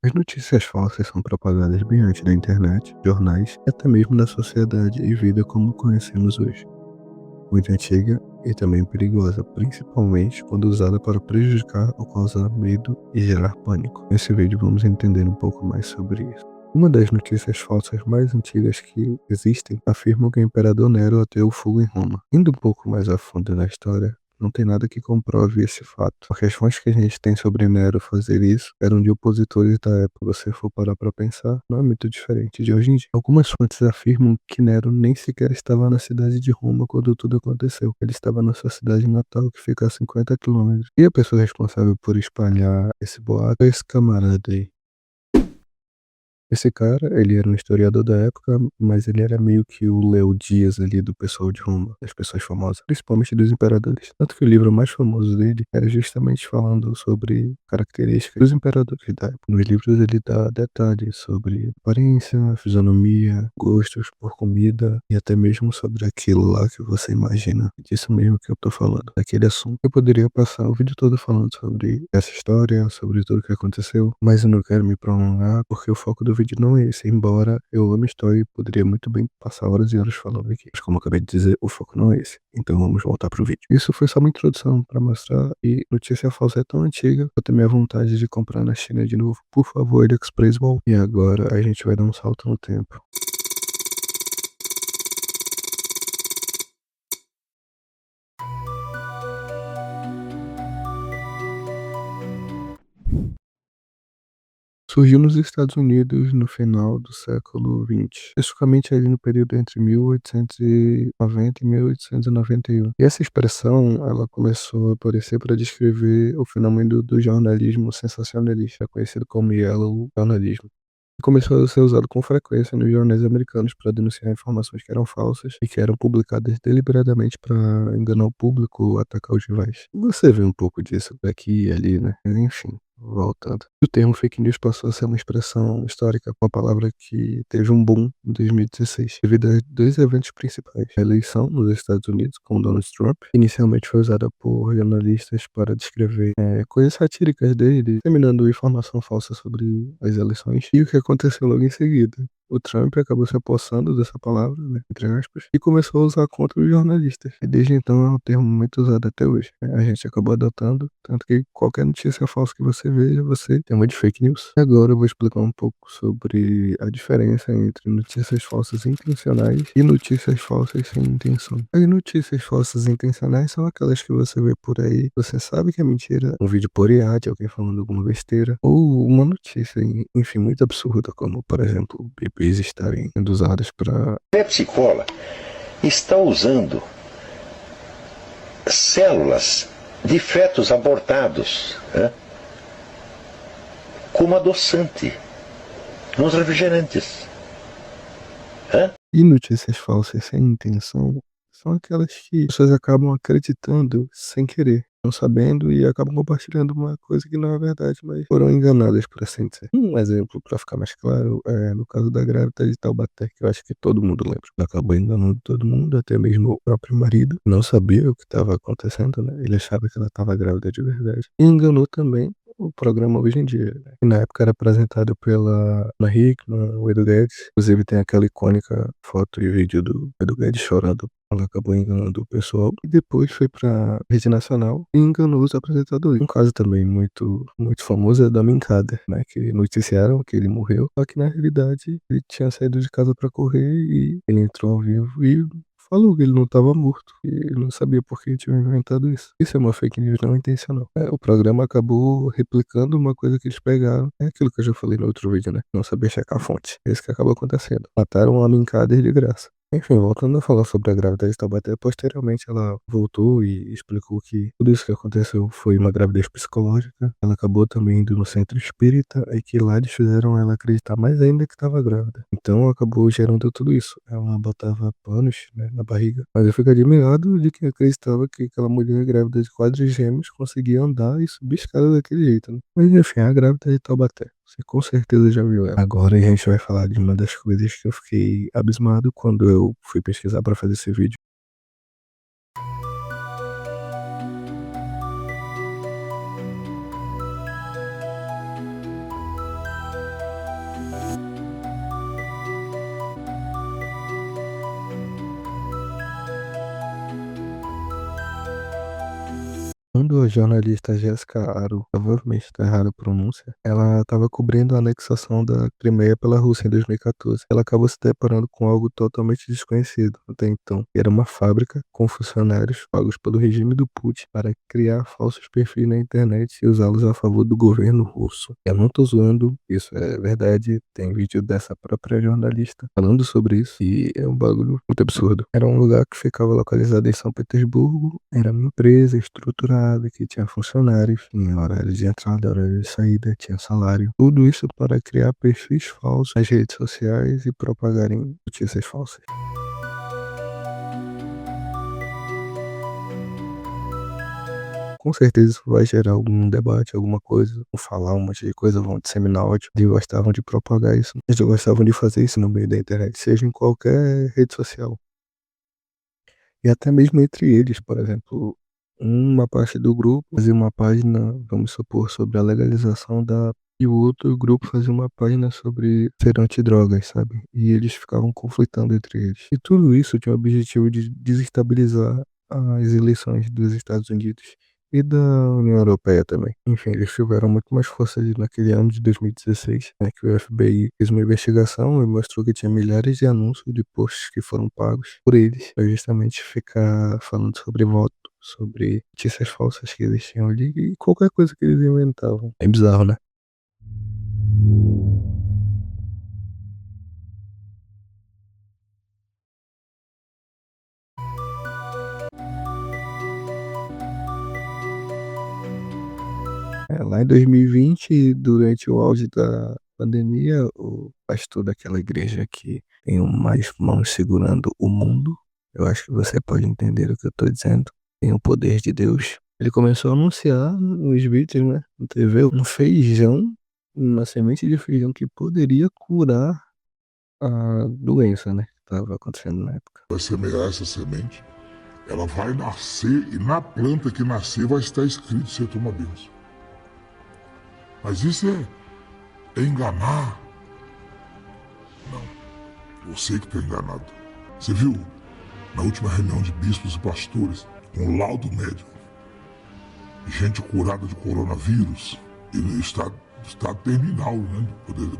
As notícias falsas são propagadas bem antes da internet, jornais e até mesmo da sociedade e vida como conhecemos hoje. Muito antiga e também perigosa, principalmente quando usada para prejudicar ou causar medo e gerar pânico. Nesse vídeo vamos entender um pouco mais sobre isso. Uma das notícias falsas mais antigas que existem afirma que o imperador Nero ateou fogo em Roma. Indo um pouco mais a fundo na história, não tem nada que comprove esse fato. Porque as fontes que a gente tem sobre Nero fazer isso eram de opositores da época. Se você for parar pra pensar, não é muito diferente de hoje em dia. Algumas fontes afirmam que Nero nem sequer estava na cidade de Roma quando tudo aconteceu. Ele estava na sua cidade natal, que fica a 50 quilômetros. E a pessoa responsável por espalhar esse boato é esse camarada aí. Esse cara, ele era um historiador da época, mas ele era meio que o Léo Dias ali do pessoal de Roma, das pessoas famosas, principalmente dos imperadores. Tanto que o livro mais famoso dele era justamente falando sobre características dos imperadores da época. Nos livros ele dá detalhes sobre aparência, fisionomia, gostos por comida e até mesmo sobre aquilo lá que você imagina. Disso mesmo que eu tô falando, daquele assunto. Eu poderia passar o vídeo todo falando sobre essa história, sobre tudo que aconteceu, mas eu não quero me prolongar porque o foco do vídeo não é esse, embora eu ame história e poderia muito bem passar horas e horas falando aqui. Mas como eu acabei de dizer, o foco não é esse. Então vamos voltar pro vídeo. Isso foi só uma introdução para mostrar e notícia falsa é tão antiga que eu tenho minha vontade de comprar na China de novo. Por favor, AliExpress Wall. E agora a gente vai dar um salto no tempo. Surgiu nos Estados Unidos no final do século XX, especificamente ali no período entre 1890 e 1891. E essa expressão, ela começou a aparecer para descrever o fenômeno do jornalismo sensacionalista, conhecido como Yellow Journalism. E começou a ser usado com frequência nos jornais americanos para denunciar informações que eram falsas e que eram publicadas deliberadamente para enganar o público ou atacar os rivais. Você vê um pouco disso aqui e ali, né? Mas enfim, voltando. O termo fake news passou a ser uma expressão histórica, com a palavra que teve um boom em 2016, devido a dois eventos principais. A eleição nos Estados Unidos com Donald Trump, inicialmente foi usada por jornalistas para descrever coisas satíricas dele, disseminando informação falsa sobre as eleições, e o que aconteceu logo em seguida. O Trump acabou se apossando dessa palavra, né, entre aspas, e começou a usar contra os jornalistas. E desde então é um termo muito usado até hoje. A gente acabou adotando, tanto que qualquer notícia falsa que você veja, você chama de fake news. E agora eu vou explicar um pouco sobre a diferença entre notícias falsas intencionais e notícias falsas sem intenção. As notícias falsas intencionais são aquelas que você vê por aí, você sabe que é mentira, um vídeo por IA de alguém falando alguma besteira, ou uma notícia, enfim, muito absurda, como, por exemplo, bebês estarem sendo usados para... Pepsi Cola está usando células de fetos abortados, né, como adoçante nos refrigerantes. E notícias falsas sem intenção são aquelas que as pessoas acabam acreditando sem querer, não sabendo, e acabam compartilhando uma coisa que não é verdade, mas foram enganadas, por assim dizer. Um exemplo para ficar mais claro é no caso da grávida de Taubaté, que eu acho que todo mundo lembra. Ela acabou enganando todo mundo, até mesmo o próprio marido, não sabia o que estava acontecendo, né? Ele achava que ela estava grávida de verdade. E enganou também o programa hoje em dia, né? Que na época era apresentado pela Ana Hickman, o Edu Guedes. Inclusive tem aquela icônica foto e vídeo do Edu Guedes chorando. Ela acabou enganando o pessoal e depois foi pra Rede Nacional e enganou os apresentadores. Um caso também muito famoso é da Mincada, né? Que noticiaram que ele morreu, só que na realidade ele tinha saído de casa pra correr e ele entrou ao vivo e falou que ele não estava morto. E ele não sabia por que tinham inventado isso. Isso é uma fake news não intencional. O programa acabou replicando uma coisa que eles pegaram. É aquilo que eu já falei no outro vídeo, né? Não sabia checar a fonte. É isso que acabou acontecendo. Mataram uma mincada de graça. Enfim, voltando a falar sobre a gravidez de Taubaté, posteriormente ela voltou e explicou que tudo isso que aconteceu foi uma gravidez psicológica. Ela acabou também indo no centro espírita e que lá eles fizeram ela acreditar mais ainda que estava grávida. Então acabou gerando tudo isso. Ela botava panos, né, na barriga. Mas eu fico admirado de quem acreditava que aquela mulher grávida de quadrigêmeos conseguia andar e subir escada daquele jeito, né? Mas enfim, a grávida de Taubaté. Você com certeza já viu ela. Agora a gente vai falar de uma das coisas que eu fiquei abismado quando eu fui pesquisar para fazer esse vídeo. jornalista Jéssica Aro, provavelmente está errada a pronúncia, ela estava cobrindo a anexação da Crimeia pela Rússia em 2014. Ela acabou se deparando com algo totalmente desconhecido até então. Era uma fábrica com funcionários pagos pelo regime do Putin para criar falsos perfis na internet e usá-los a favor do governo russo. Eu não tô zoando, isso é verdade. Tem vídeo dessa própria jornalista falando sobre isso e é um bagulho muito absurdo. Era um lugar que ficava localizado em São Petersburgo, era uma empresa estruturada que tinha funcionários, tinha horário de entrada, horário de saída, tinha salário. Tudo isso para criar perfis falsos nas redes sociais e propagarem notícias falsas. Com certeza isso vai gerar algum debate, alguma coisa, vão falar um monte de coisa, vão disseminar ódio. Eles gostavam de propagar isso, eles gostavam de fazer isso no meio da internet, seja em qualquer rede social. E até mesmo entre eles, por exemplo, uma parte do grupo fazia uma página, vamos supor, sobre a legalização e o outro grupo fazia uma página sobre ser antidrogas, sabe? E eles ficavam conflitando entre eles. E tudo isso tinha o objetivo de desestabilizar as eleições dos Estados Unidos e da União Europeia também. Enfim, eles tiveram muito mais força ali naquele ano de 2016, né, que o FBI fez uma investigação e mostrou que tinha milhares de anúncios de posts que foram pagos por eles, para justamente ficar falando sobre voto, sobre notícias falsas que eles tinham ali e qualquer coisa que eles inventavam. É bizarro, né? Lá em 2020, durante o auge da pandemia, o pastor daquela igreja que tem mais mãos segurando o mundo, eu acho que você pode entender o que eu tô dizendo, tem o poder de Deus. Ele começou a anunciar nos vídeos, né, na TV, um feijão, uma semente de feijão que poderia curar a doença, né, que estava acontecendo na época. Vai semear essa semente, ela vai nascer e na planta que nascer vai estar escrito ser uma bênção. Mas isso é enganar. Não, você que está enganado. Você viu, na última reunião de bispos e pastores, um laudo médico, gente curada de coronavírus, e no estado terminal, né?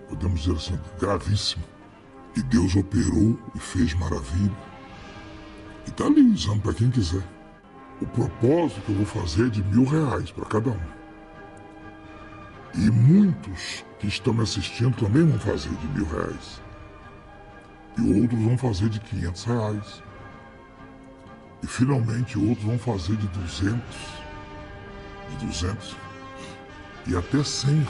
Podemos dizer assim, gravíssimo. E Deus operou e fez maravilha. E está ali, exame para quem quiser. O propósito que eu vou fazer é de R$1.000 para cada um. E muitos que estão me assistindo também vão fazer de R$1.000. E outros vão fazer de R$500. E finalmente outros vão fazer de 200 e até R$100.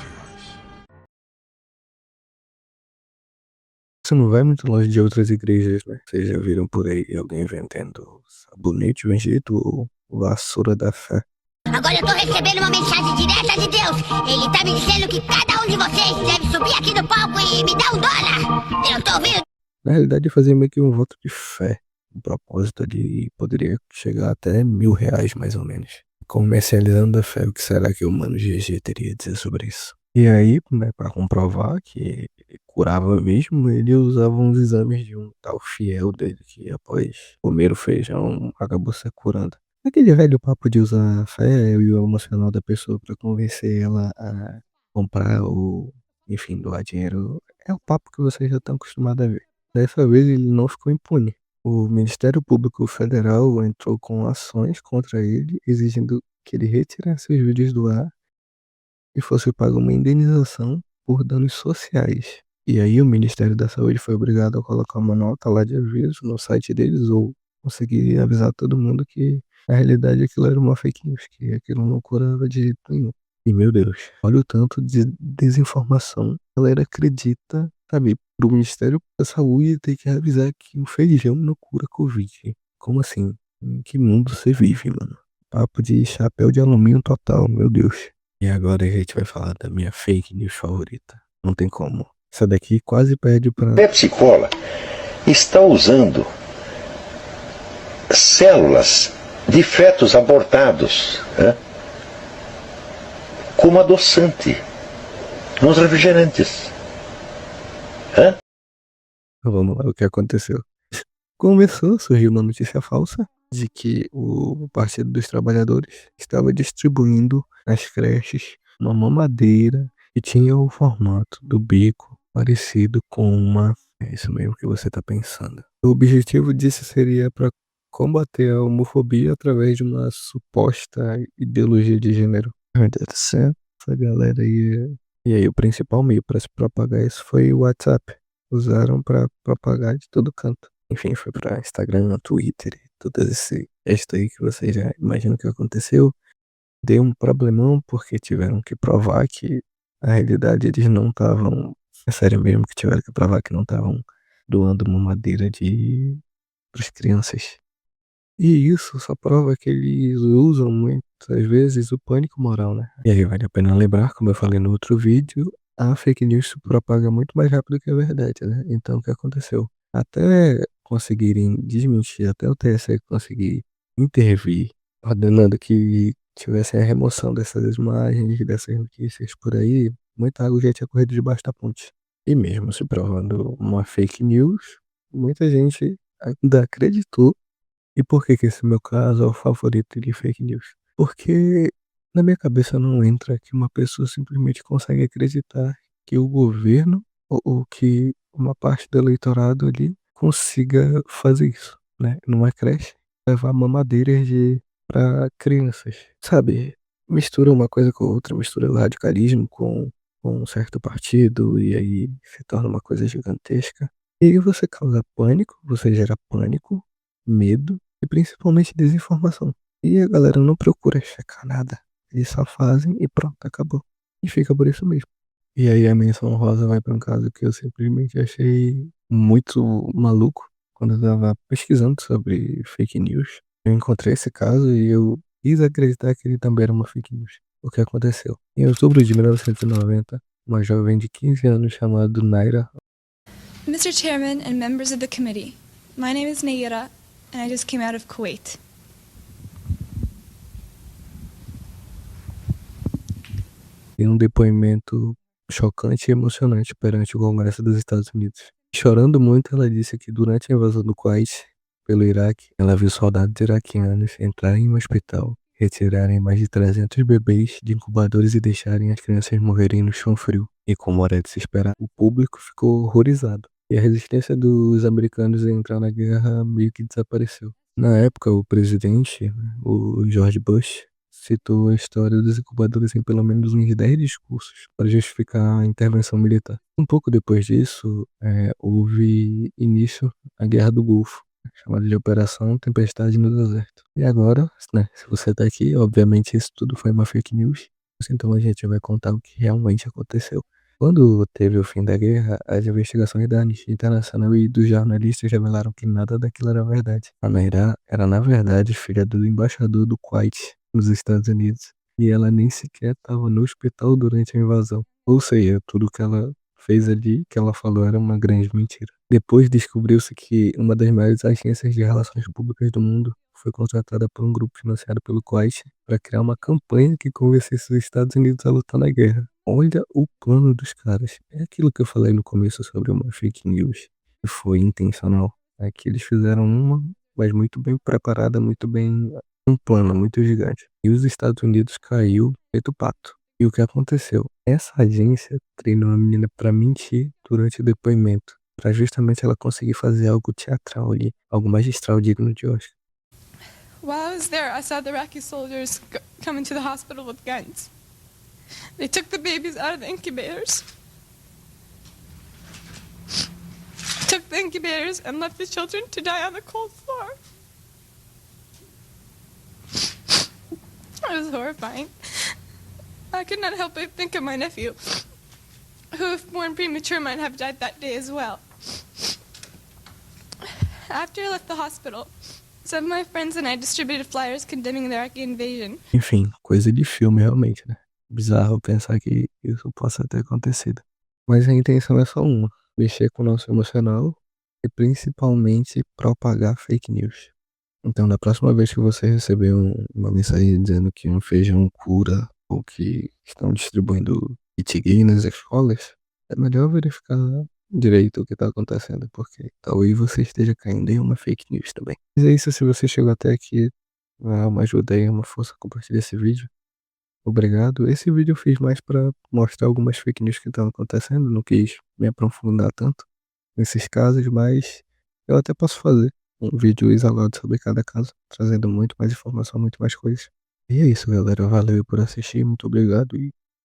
Você não vai muito longe de outras igrejas, né? Vocês já viram por aí alguém vendendo sabonete bendito ou vassoura da fé? Agora eu tô recebendo uma mensagem direta de Deus. Ele tá me dizendo que cada um de vocês deve subir aqui no palco e me dar $1. Eu tô ouvindo. Na realidade, eu fazia meio que um voto de fé. O propósito ali poderia chegar até R$1.000, mais ou menos. Comercializando a fé, o que será que o Mano GG teria a dizer sobre isso? E aí, né, pra comprovar que ele curava mesmo, ele usava uns exames de um tal fiel dele, que após comer o feijão, acabou se curando. Aquele velho papo de usar a fé e o emocional da pessoa pra convencer ela a comprar ou, enfim, doar dinheiro, é o papo que vocês já estão acostumados a ver. Dessa vez ele não ficou impune. O Ministério Público Federal entrou com ações contra ele, exigindo que ele retirasse os vídeos do ar e fosse paga uma indenização por danos sociais. E aí o Ministério da Saúde foi obrigado a colocar uma nota lá de aviso no site deles ou conseguir avisar todo mundo que na realidade aquilo era uma fake news, que aquilo não curava de jeito nenhum. E meu Deus, olha o tanto de desinformação que a galera acredita, sabe? Pro Ministério da Saúde ter que avisar que o feijão não cura Covid. Como assim? Em que mundo você vive, mano? Papo de chapéu de alumínio total, meu Deus. E agora a gente vai falar da minha fake news favorita. Não tem como. Essa daqui quase perde pra... Pepsi Cola está usando células de fetos abortados, né, como adoçante nos refrigerantes. Vamos lá, o que aconteceu? Começou, surgiu uma notícia falsa de que o Partido dos Trabalhadores estava distribuindo nas creches uma mamadeira que tinha o formato do bico parecido com uma. É isso mesmo que você está pensando. O objetivo disso seria para combater a homofobia através de uma suposta ideologia de gênero. Meu Deus do céu, essa galera aí. E aí, o principal meio para se propagar isso foi o WhatsApp. Usaram para propagar de todo canto. Enfim, foi para Instagram, Twitter, todo esse gesto aí que você já imagina o que aconteceu. Deu um problemão porque tiveram que provar que na realidade eles não estavam. É sério mesmo que tiveram que provar que não estavam doando mamadeira para as crianças. E isso só prova que eles usam muitas vezes o pânico moral, né? E aí vale a pena lembrar, como eu falei no outro vídeo, a fake news se propaga muito mais rápido que a verdade, né? Então o que aconteceu? Até conseguirem desmentir, até o TSE conseguir intervir, ordenando que tivesse a remoção dessas imagens, dessas notícias por aí, muita água já tinha corrido debaixo da ponte. E mesmo se provando uma fake news, muita gente ainda acreditou. E por que que esse meu caso é o favorito de fake news? Porque na minha cabeça não entra que uma pessoa simplesmente consegue acreditar que o governo ou que uma parte do eleitorado ali consiga fazer isso, né? Numa creche, levar mamadeiras para crianças, sabe? Mistura uma coisa com outra, mistura o radicalismo com um certo partido e aí se torna uma coisa gigantesca. E aí você causa pânico, você gera pânico, medo e principalmente desinformação. E a galera não procura checar nada. Eles só fazem e pronto, acabou. E fica por isso mesmo. E aí a menção rosa vai para um caso que eu simplesmente achei muito maluco quando eu tava pesquisando sobre fake news. Eu encontrei esse caso e eu quis acreditar que ele também era uma fake news. O que aconteceu? Em outubro de 1990, uma jovem de 15 anos chamada Naira. Mr. Chairman and members of the committee, my name is Naira and I just came out of Kuwait. Em um depoimento chocante e emocionante perante o Congresso dos Estados Unidos. Chorando muito, ela disse que durante a invasão do Kuwait pelo Iraque, ela viu soldados iraquianos entrarem em um hospital, retirarem mais de 300 bebês de incubadores e deixarem as crianças morrerem no chão frio. E como era de se esperar, o público ficou horrorizado. E a resistência dos americanos a entrar na guerra meio que desapareceu. Na época, o presidente, o George Bush, citou a história dos incubadores em pelo menos uns 10 discursos para justificar a intervenção militar. Um pouco depois disso, houve início à Guerra do Golfo, chamada de Operação Tempestade no Deserto. E agora, né, se você tá aqui, obviamente isso tudo foi uma fake news, então a gente vai contar o que realmente aconteceu. Quando teve o fim da guerra, as investigações da Anistia Internacional e dos jornalistas revelaram que nada daquilo era verdade. A Naira era, na verdade, filha do embaixador do Kuwait nos Estados Unidos, e ela nem sequer estava no hospital durante a invasão. Ou seja, tudo que ela fez ali, que ela falou, era uma grande mentira. Depois descobriu-se que uma das maiores agências de relações públicas do mundo foi contratada por um grupo financiado pelo Kuwait para criar uma campanha que convencesse os Estados Unidos a lutar na guerra. Olha o plano dos caras. É aquilo que eu falei no começo sobre uma fake news, que foi intencional. É que eles fizeram uma, mas muito bem preparada, muito bem, um plano muito gigante. E os Estados Unidos caiu feito pato. E o que aconteceu? Essa agência treinou a menina para mentir durante o depoimento, para justamente ela conseguir fazer algo teatral ali, algo magistral digno de Oscar. While I was there, I saw the Iraqi soldiers come into the hospital with guns. They took the babies out of the incubators. Took the incubators and left the children to die on the cold floor. It was horrifying. I could not help but think of my nephew, who, if born premature, might have died that day as well. After I left the hospital, some of my friends and I distributed flyers condemning the Iraqi invasion. Enfim, coisa de filme realmente, né? Bizarro pensar que isso possa ter acontecido. Mas a intenção é só uma: mexer com o nosso emocional e principalmente propagar fake news. Então, da próxima vez que você receber uma mensagem dizendo que um feijão cura ou que estão distribuindo kit gay nas escolas, é melhor verificar direito o que tá acontecendo, porque talvez você esteja caindo em uma fake news também. Mas é isso, se você chegou até aqui, uma ajuda aí, uma força, compartilha esse vídeo. Obrigado. Esse vídeo eu fiz mais pra mostrar algumas fake news que estão acontecendo, não quis me aprofundar tanto nesses casos, mas eu até posso fazer um vídeo isolado sobre cada caso, trazendo muito mais informação, muito mais coisas. E é isso, galera. Valeu por assistir, muito obrigado e